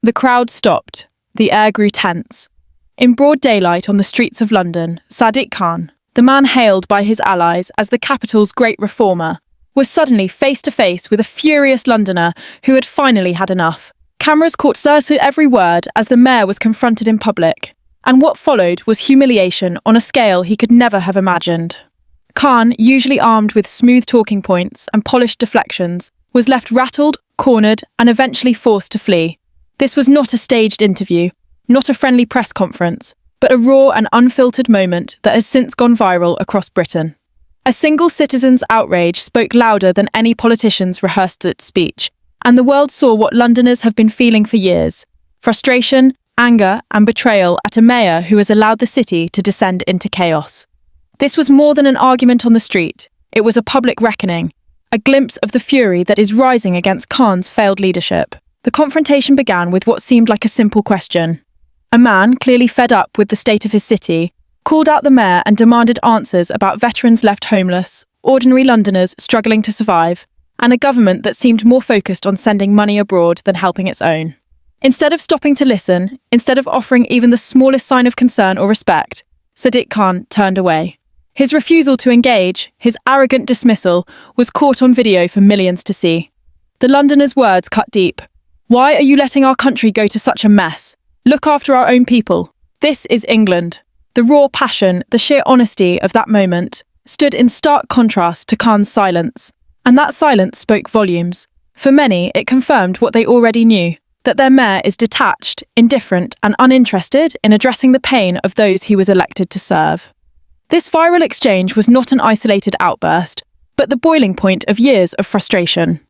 The crowd stopped. The air grew tense. In broad daylight on the streets of London, Sadiq Khan, the man hailed by his allies as the capital's great reformer, was suddenly face to face with a furious Londoner who had finally had enough. Cameras caught Sir's every word as the mayor was confronted in public, and what followed was humiliation on a scale he could never have imagined. Khan, usually armed with smooth talking points and polished deflections, was left rattled, cornered, and eventually forced to flee. This was not a staged interview, not a friendly press conference, but a raw and unfiltered moment that has since gone viral across Britain. A single citizen's outrage spoke louder than any politician's rehearsed speech, and the world saw what Londoners have been feeling for years: frustration, anger, and betrayal at a mayor who has allowed the city to descend into chaos. This was more than an argument on the street. It was a public reckoning, a glimpse of the fury that is rising against Khan's failed leadership. The confrontation began with what seemed like a simple question. A man, clearly fed up with the state of his city, called out the mayor and demanded answers about veterans left homeless, ordinary Londoners struggling to survive, and a government that seemed more focused on sending money abroad than helping its own. Instead of stopping to listen, instead of offering even the smallest sign of concern or respect, Sadiq Khan turned away. His refusal to engage, his arrogant dismissal, was caught on video for millions to see. The Londoners' words cut deep. "Why are you letting our country go to such a mess? Look after our own people. This is England." The raw passion, the sheer honesty of that moment, stood in stark contrast to Khan's silence. And that silence spoke volumes. For many, it confirmed what they already knew, that their mayor is detached, indifferent, and uninterested in addressing the pain of those he was elected to serve. This viral exchange was not an isolated outburst, but the boiling point of years of frustration.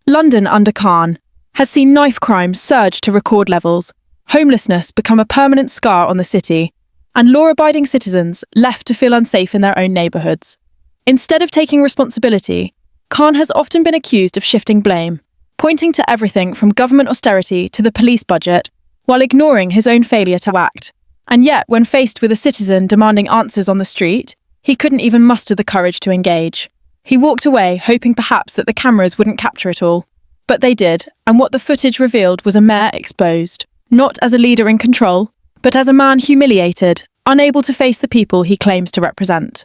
London under Khan has seen knife crime surge to record levels, homelessness become a permanent scar on the city, and law-abiding citizens left to feel unsafe in their own neighbourhoods. Instead of taking responsibility, Khan has often been accused of shifting blame, pointing to everything from government austerity to the police budget, while ignoring his own failure to act. And yet, when faced with a citizen demanding answers on the street, he couldn't even muster the courage to engage. He walked away, hoping perhaps that the cameras wouldn't capture it all. But they did, and what the footage revealed was a mayor exposed, not as a leader in control, but as a man humiliated, unable to face the people he claims to represent.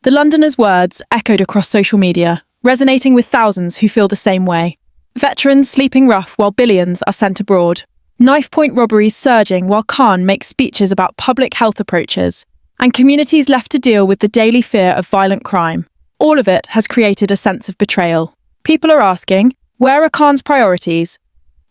The Londoners' words echoed across social media, resonating with thousands who feel the same way. Veterans sleeping rough while billions are sent abroad. Knife-point robberies surging while Khan makes speeches about public health approaches. And communities left to deal with the daily fear of violent crime. All of it has created a sense of betrayal. People are asking, where are Khan's priorities?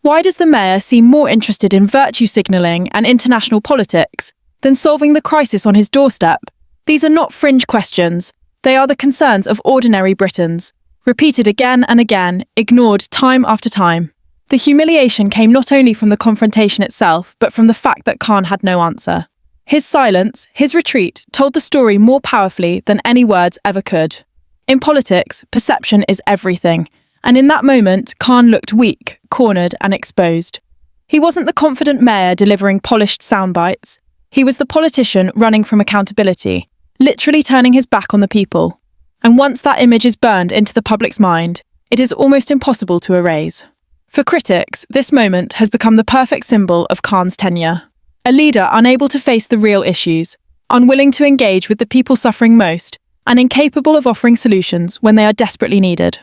Why does the mayor seem more interested in virtue signalling and international politics than solving the crisis on his doorstep? These are not fringe questions. They are the concerns of ordinary Britons, repeated again and again, ignored time after time. The humiliation came not only from the confrontation itself, but from the fact that Khan had no answer. His silence, his retreat, told the story more powerfully than any words ever could. In politics, perception is everything. And in that moment, Khan looked weak, cornered, and exposed. He wasn't the confident mayor delivering polished soundbites. He was the politician running from accountability, literally turning his back on the people. And once that image is burned into the public's mind, it is almost impossible to erase. For critics, this moment has become the perfect symbol of Khan's tenure. A leader unable to face the real issues, unwilling to engage with the people suffering most, and incapable of offering solutions when they are desperately needed.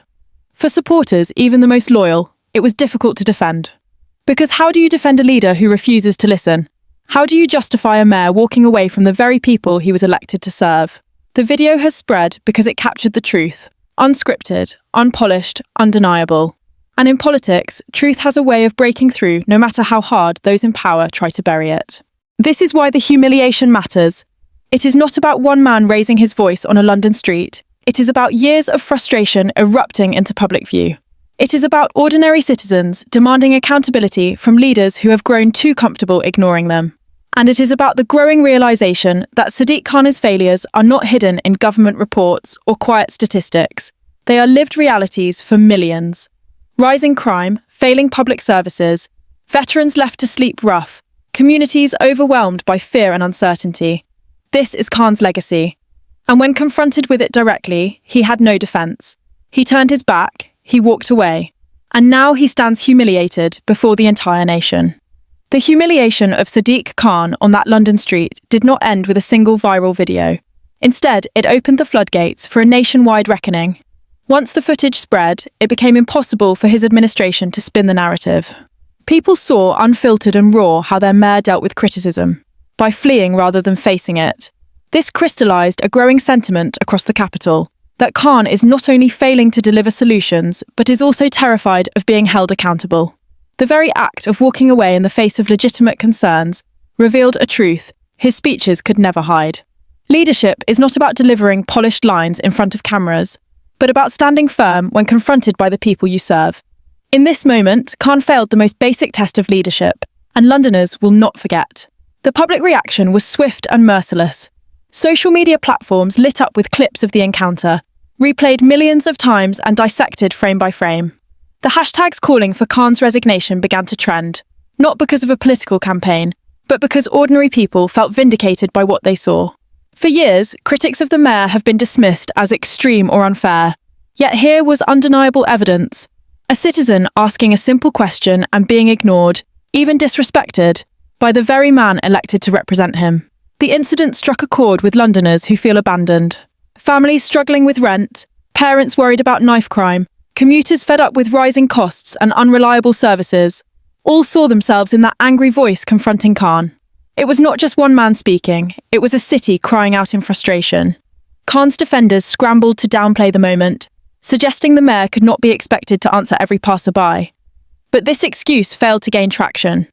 For supporters, even the most loyal, it was difficult to defend. Because how do you defend a leader who refuses to listen? How do you justify a mayor walking away from the very people he was elected to serve? The video has spread because it captured the truth, unscripted, unpolished, undeniable. And in politics, truth has a way of breaking through no matter how hard those in power try to bury it. This is why the humiliation matters. It is not about one man raising his voice on a London street. It is about years of frustration erupting into public view. It is about ordinary citizens demanding accountability from leaders who have grown too comfortable ignoring them. And it is about the growing realization that Sadiq Khan's failures are not hidden in government reports or quiet statistics. They are lived realities for millions. Rising crime, failing public services, veterans left to sleep rough, communities overwhelmed by fear and uncertainty. This is Khan's legacy. And when confronted with it directly, he had no defense. He turned his back, he walked away, and now he stands humiliated before the entire nation. The humiliation of Sadiq Khan on that London street did not end with a single viral video. Instead, it opened the floodgates for a nationwide reckoning. Once the footage spread, it became impossible for his administration to spin the narrative. People saw unfiltered and raw how their mayor dealt with criticism, by fleeing rather than facing it. This crystallized a growing sentiment across the capital that Khan is not only failing to deliver solutions, but is also terrified of being held accountable. The very act of walking away in the face of legitimate concerns revealed a truth his speeches could never hide. Leadership is not about delivering polished lines in front of cameras, but about standing firm when confronted by the people you serve. In this moment, Khan failed the most basic test of leadership, and Londoners will not forget. The public reaction was swift and merciless. Social media platforms lit up with clips of the encounter, replayed millions of times and dissected frame by frame. The hashtags calling for Khan's resignation began to trend, not because of a political campaign, but because ordinary people felt vindicated by what they saw. For years, critics of the mayor have been dismissed as extreme or unfair. Yet here was undeniable evidence. A citizen asking a simple question and being ignored, even disrespected, by the very man elected to represent him. The incident struck a chord with Londoners who feel abandoned. Families struggling with rent, parents worried about knife crime, commuters fed up with rising costs and unreliable services, all saw themselves in that angry voice confronting Khan. It was not just one man speaking, it was a city crying out in frustration. Khan's defenders scrambled to downplay the moment, suggesting the mayor could not be expected to answer every passerby. But this excuse failed to gain traction.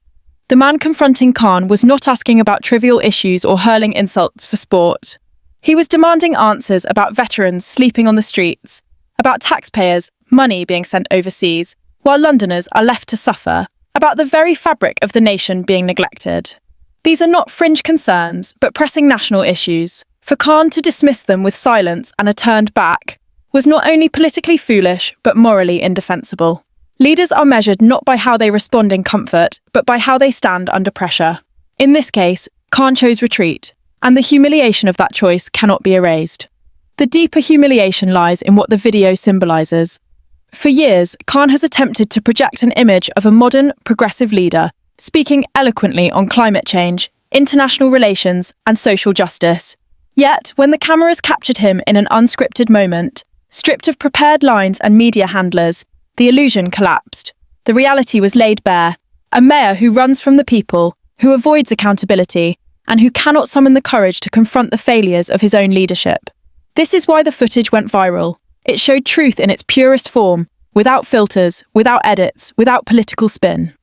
The man confronting Khan was not asking about trivial issues or hurling insults for sport. He was demanding answers about veterans sleeping on the streets, about taxpayers' money being sent overseas, while Londoners are left to suffer, about the very fabric of the nation being neglected. These are not fringe concerns, but pressing national issues. For Khan to dismiss them with silence and a turned back was not only politically foolish, but morally indefensible. Leaders are measured not by how they respond in comfort, but by how they stand under pressure. In this case, Khan chose retreat, and the humiliation of that choice cannot be erased. The deeper humiliation lies in what the video symbolizes. For years, Khan has attempted to project an image of a modern, progressive leader, speaking eloquently on climate change, international relations, and social justice. Yet, when the cameras captured him in an unscripted moment, stripped of prepared lines and media handlers, the illusion collapsed. The reality was laid bare. A mayor who runs from the people, who avoids accountability, and who cannot summon the courage to confront the failures of his own leadership. This is why the footage went viral. It showed truth in its purest form, without filters, without edits, without political spin.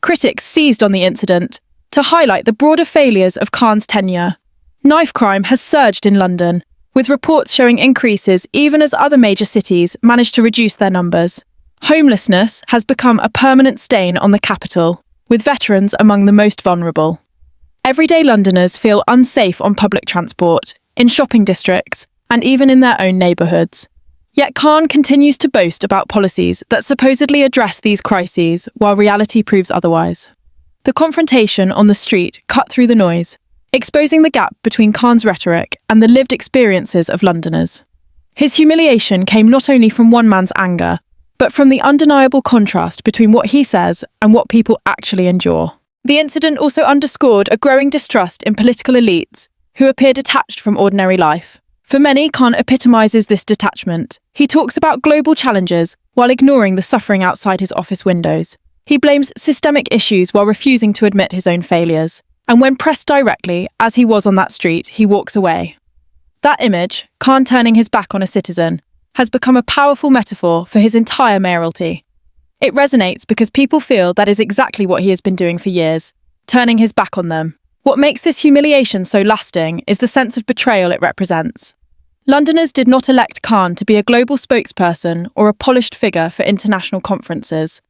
Critics seized on the incident to highlight the broader failures of Khan's tenure. Knife crime has surged in London, with reports showing increases even as other major cities managed to reduce their numbers. Homelessness has become a permanent stain on the capital, with veterans among the most vulnerable. Everyday Londoners feel unsafe on public transport, in shopping districts, and even in their own neighbourhoods. Yet Khan continues to boast about policies that supposedly address these crises, while reality proves otherwise. The confrontation on the street cut through the noise, exposing the gap between Khan's rhetoric and the lived experiences of Londoners. His humiliation came not only from one man's anger, but from the undeniable contrast between what he says and what people actually endure. The incident also underscored a growing distrust in political elites who appear detached from ordinary life. For many, Khan epitomizes this detachment. He talks about global challenges while ignoring the suffering outside his office windows. He blames systemic issues while refusing to admit his own failures. And when pressed directly, as he was on that street, he walks away. That image, Khan turning his back on a citizen, has become a powerful metaphor for his entire mayoralty. It resonates because people feel that is exactly what he has been doing for years, turning his back on them. What makes this humiliation so lasting is the sense of betrayal it represents. Londoners did not elect Khan to be a global spokesperson or a polished figure for international conferences.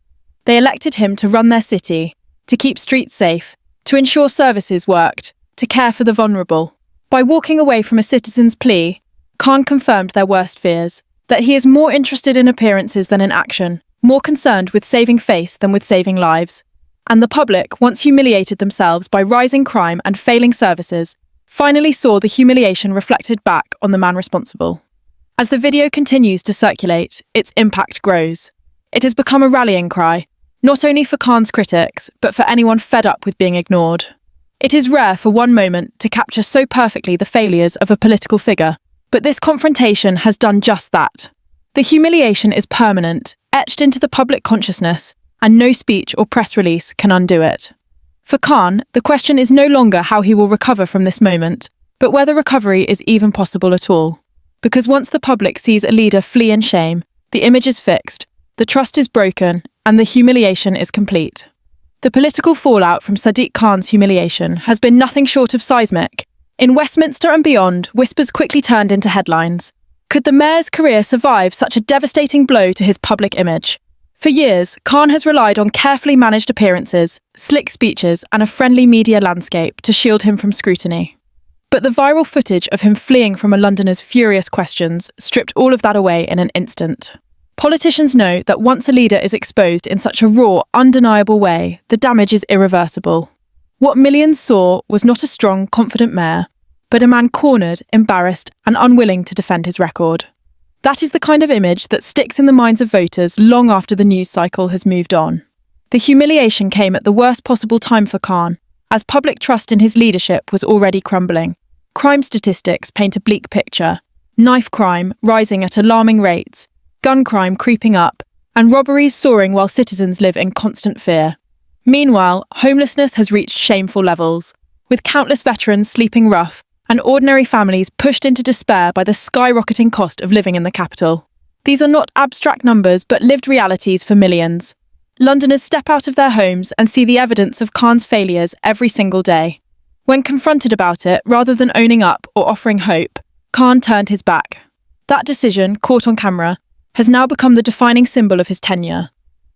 They elected him to run their city, to keep streets safe, to ensure services worked, to care for the vulnerable. By walking away from a citizen's plea, Khan confirmed their worst fears, that he is more interested in appearances than in action, more concerned with saving face than with saving lives. And the public, once humiliated themselves by rising crime and failing services, finally saw the humiliation reflected back on the man responsible. As the video continues to circulate, its impact grows. It has become a rallying cry, not only for Khan's critics, but for anyone fed up with being ignored. It is rare for one moment to capture so perfectly the failures of a political figure, but this confrontation has done just that. The humiliation is permanent, etched into the public consciousness, and no speech or press release can undo it. For Khan, the question is no longer how he will recover from this moment, but whether recovery is even possible at all. Because once the public sees a leader flee in shame, the image is fixed, the trust is broken, and the humiliation is complete. The political fallout from Sadiq Khan's humiliation has been nothing short of seismic. In Westminster and beyond, whispers quickly turned into headlines. Could the mayor's career survive such a devastating blow to his public image? For years, Khan has relied on carefully managed appearances, slick speeches, and a friendly media landscape to shield him from scrutiny. But the viral footage of him fleeing from a Londoner's furious questions stripped all of that away in an instant. Politicians know that once a leader is exposed in such a raw, undeniable way, the damage is irreversible. What millions saw was not a strong, confident mayor, but a man cornered, embarrassed, and unwilling to defend his record. That is the kind of image that sticks in the minds of voters long after the news cycle has moved on. The humiliation came at the worst possible time for Khan, as public trust in his leadership was already crumbling. Crime statistics paint a bleak picture: knife crime rising at alarming rates, gun crime creeping up, and robberies soaring while citizens live in constant fear. Meanwhile, homelessness has reached shameful levels, with countless veterans sleeping rough and ordinary families pushed into despair by the skyrocketing cost of living in the capital. These are not abstract numbers, but lived realities for millions. Londoners step out of their homes and see the evidence of Khan's failures every single day. When confronted about it, rather than owning up or offering hope, Khan turned his back. That decision, caught on camera, has now become the defining symbol of his tenure.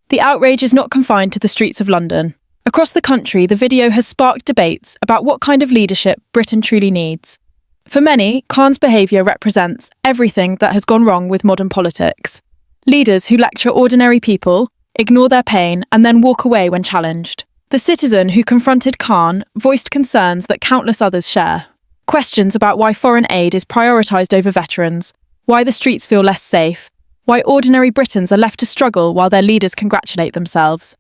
The outrage is not confined to the streets of London. Across the country, the video has sparked debates about what kind of leadership Britain truly needs. For many, Khan's behaviour represents everything that has gone wrong with modern politics. Leaders who lecture ordinary people, ignore their pain, and then walk away when challenged. The citizen who confronted Khan voiced concerns that countless others share. Questions about why foreign aid is prioritised over veterans, why the streets feel less safe, why ordinary Britons are left to struggle while their leaders congratulate themselves.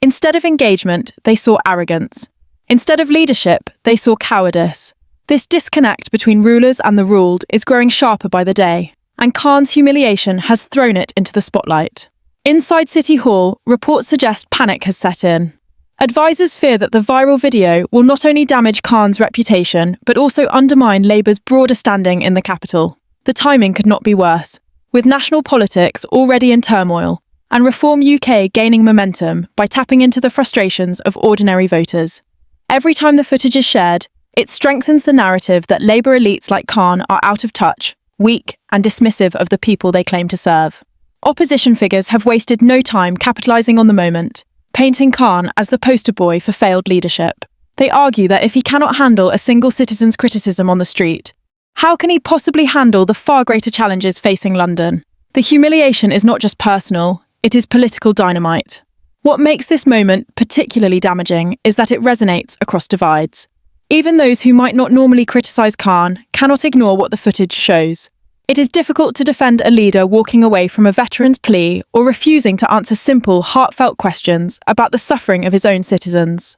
Instead of engagement, they saw arrogance. Instead of leadership, they saw cowardice. This disconnect between rulers and the ruled is growing sharper by the day, and Khan's humiliation has thrown it into the spotlight. Inside City Hall, reports suggest panic has set in. Advisors fear that the viral video will not only damage Khan's reputation, but also undermine Labour's broader standing in the capital. The timing could not be worse, with national politics already in turmoil, and Reform UK gaining momentum by tapping into the frustrations of ordinary voters. Every time the footage is shared, it strengthens the narrative that Labour elites like Khan are out of touch, weak, and dismissive of the people they claim to serve. Opposition figures have wasted no time capitalising on the moment, painting Khan as the poster boy for failed leadership. They argue that if he cannot handle a single citizen's criticism on the street, how can he possibly handle the far greater challenges facing London? The humiliation is not just personal, it is political dynamite. What makes this moment particularly damaging is that it resonates across divides. Even those who might not normally criticise Khan cannot ignore what the footage shows. It is difficult to defend a leader walking away from a veteran's plea or refusing to answer simple, heartfelt questions about the suffering of his own citizens.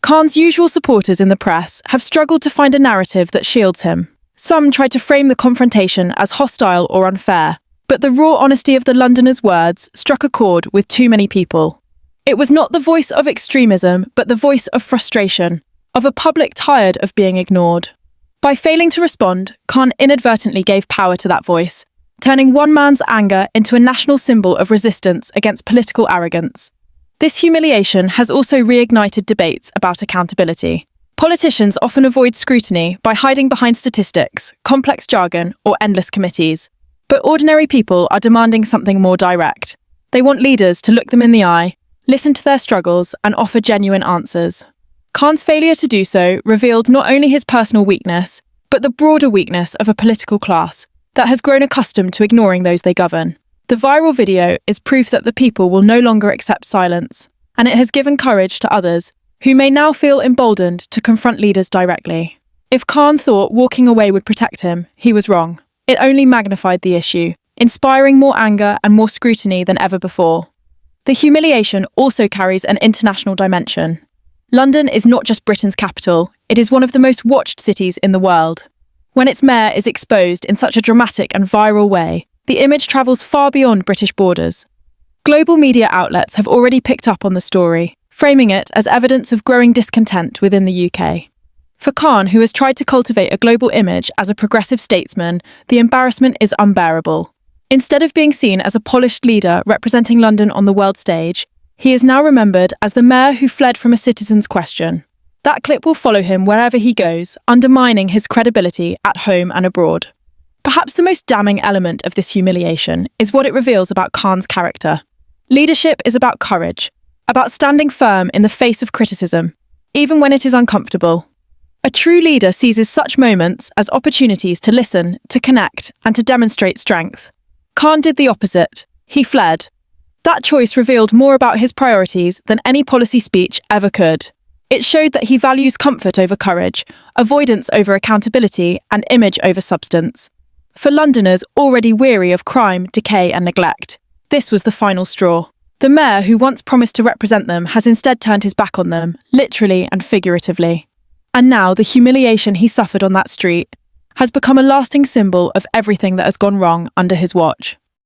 Khan's usual supporters in the press have struggled to find a narrative that shields him. Some tried to frame the confrontation as hostile or unfair, but the raw honesty of the Londoners' words struck a chord with too many people. It was not the voice of extremism, but the voice of frustration, of a public tired of being ignored. By failing to respond, Khan inadvertently gave power to that voice, turning one man's anger into a national symbol of resistance against political arrogance. This humiliation has also reignited debates about accountability. Politicians often avoid scrutiny by hiding behind statistics, complex jargon, or endless committees. But ordinary people are demanding something more direct. They want leaders to look them in the eye, listen to their struggles, and offer genuine answers. Khan's failure to do so revealed not only his personal weakness, but the broader weakness of a political class that has grown accustomed to ignoring those they govern. The viral video is proof that the people will no longer accept silence, and it has given courage to others who may now feel emboldened to confront leaders directly. If Khan thought walking away would protect him, he was wrong. It only magnified the issue, inspiring more anger and more scrutiny than ever before. The humiliation also carries an international dimension. London is not just Britain's capital, it is one of the most watched cities in the world. When its mayor is exposed in such a dramatic and viral way, the image travels far beyond British borders. Global media outlets have already picked up on the story, framing it as evidence of growing discontent within the UK. For Khan, who has tried to cultivate a global image as a progressive statesman, the embarrassment is unbearable. Instead of being seen as a polished leader representing London on the world stage, he is now remembered as the mayor who fled from a citizen's question. That clip will follow him wherever he goes, undermining his credibility at home and abroad. Perhaps the most damning element of this humiliation is what it reveals about Khan's character. Leadership is about courage, about standing firm in the face of criticism, even when it is uncomfortable. A true leader seizes such moments as opportunities to listen, to connect, and to demonstrate strength. Khan did the opposite. He fled. That choice revealed more about his priorities than any policy speech ever could. It showed that he values comfort over courage, avoidance over accountability, and image over substance. For Londoners already weary of crime, decay, and neglect, this was the final straw. The mayor who once promised to represent them has instead turned his back on them, literally and figuratively. And now the humiliation he suffered on that street has become a lasting symbol of everything that has gone wrong under his watch.